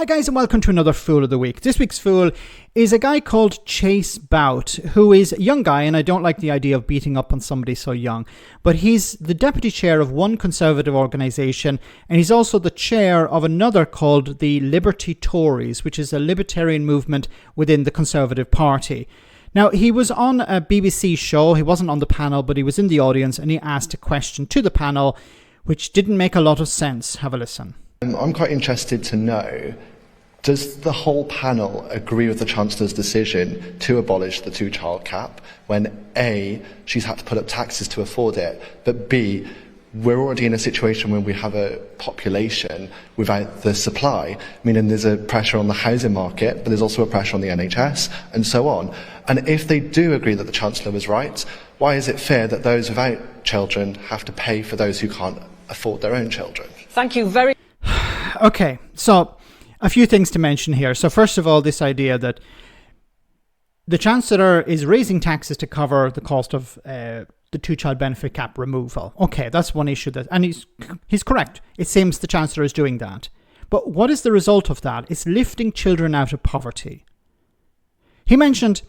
Hi guys, and welcome to another Fool of the Week. This week's Fool is a guy called Chase Blount, who is a young guy, and I don't like the idea of beating up on somebody so young, but he's the deputy chair of one conservative organisation, and he's also the chair of another called the Liberty Tories, which is a libertarian movement within the Conservative Party. Now, he was on a BBC show. He wasn't on the panel, but he was in the audience, and he asked a question to the panel, which didn't make a lot of sense. Have a listen. I'm quite interested to know, does the whole panel agree with the Chancellor's decision to abolish the two-child cap when A, she's had to put up taxes to afford it, but B, we're already in a situation where we have a population without the supply, meaning there's a pressure on the housing market, but there's also a pressure on the NHS, and so on. And if they do agree that the Chancellor was right, why is it fair that those without children have to pay for those who can't afford their own children? Thank you very Okay, so a few things to mention here. So first of all, this idea that the Chancellor is raising taxes to cover the cost of the two-child benefit cap removal. Okay, that's one issue, and he's correct. It seems the Chancellor is doing that. But what is the result of that? It's lifting children out of poverty. He mentioned,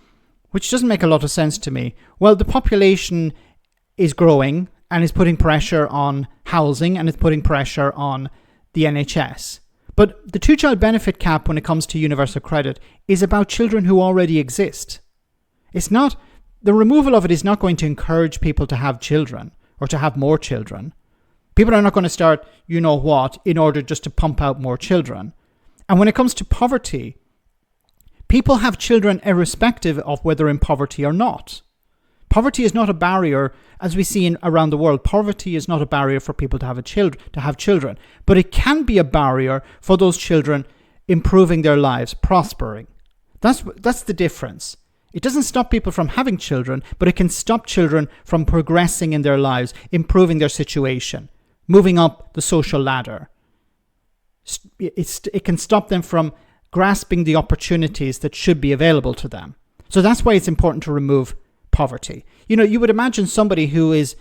which doesn't make a lot of sense to me, well, the population is growing and is putting pressure on housing and it's putting pressure on the NHS. But the two-child benefit cap when it comes to universal credit is about children who already exist. It's not, the removal of it is not going to encourage people to have children or to have more children. People are not going to start, you know what, in order just to pump out more children. And when it comes to poverty, people have children irrespective of whether in poverty or not. Poverty is not a barrier, as we see around the world. Poverty is not a barrier for people to have children, but it can be a barrier for those children improving their lives, prospering. That's the difference. It doesn't stop people from having children, but it can stop children from progressing in their lives, improving their situation, moving up the social ladder. It can stop them from grasping the opportunities that should be available to them. So that's why it's important to remove poverty. You know, you would imagine somebody who is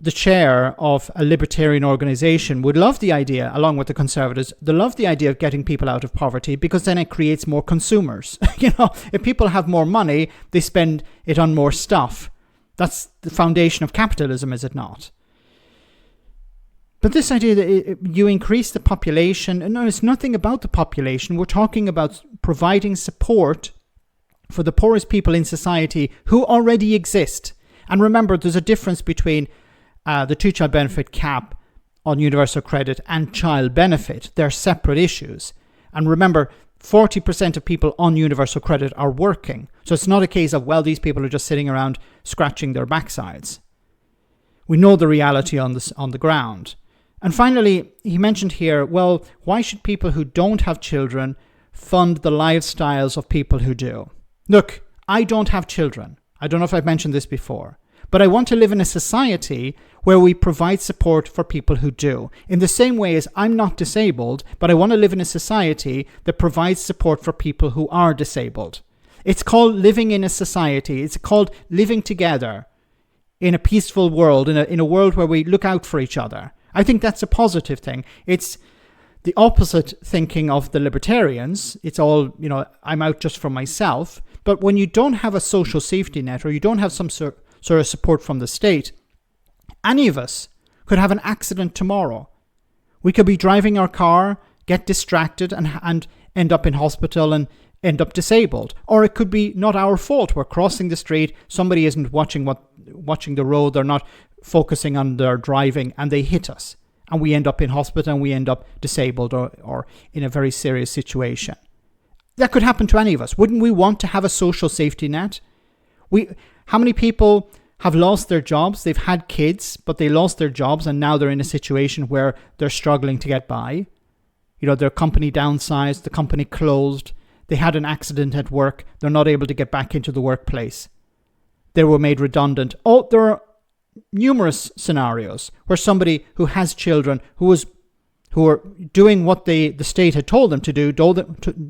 the chair of a libertarian organization would love the idea, along with the conservatives, they love the idea of getting people out of poverty because then it creates more consumers. You know, if people have more money, they spend it on more stuff. That's the foundation of capitalism, is it not? But this idea that you increase the population, no, it's nothing about the population. We're talking about providing support for the poorest people in society who already exist. And remember, there's a difference between the two-child benefit cap on universal credit and child benefit. They're separate issues. And remember, 40% of people on universal credit are working. So it's not a case of, well, these people are just sitting around scratching their backsides. We know the reality on the ground. And finally, he mentioned here, well, why should people who don't have children fund the lifestyles of people who do? Look, I don't have children. I don't know if I've mentioned this before, but I want to live in a society where we provide support for people who do. In the same way as I'm not disabled, but I want to live in a society that provides support for people who are disabled. It's called living in a society. It's called living together in a peaceful world, in a world where we look out for each other. I think that's a positive thing. It's the opposite thinking of the libertarians. It's all, you know, I'm out just for myself. But when you don't have a social safety net or you don't have some sort of support from the state, any of us could have an accident tomorrow. We could be driving our car, get distracted and end up in hospital and end up disabled. Or it could be not our fault. We're crossing the street, somebody isn't watching the road, they're not focusing on their driving and they hit us. And we end up in hospital and we end up disabled or in a very serious situation. That could happen to any of us. Wouldn't we want to have a social safety net? How many people have lost their jobs? They've had kids, but they lost their jobs and now they're in a situation where they're struggling to get by. You know, their company downsized, the company closed, they had an accident at work, they're not able to get back into the workplace. They were made redundant. Oh, there are numerous scenarios where somebody who has children who are doing what the state had told them to do,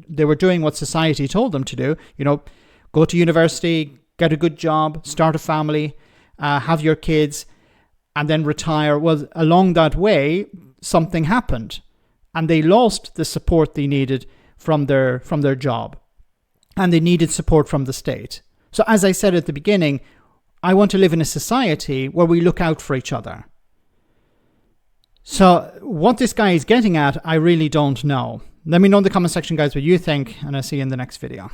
they were doing what society told them to do, you know, go to university, get a good job, start a family, have your kids, and then retire. Well, along that way, something happened and they lost the support they needed from their job, and they needed support from the state. So as I said at the beginning, I want to live in a society where we look out for each other. So what this guy is getting at, I really don't know. Let me know in the comment section, guys, what you think, and I'll see you in the next video.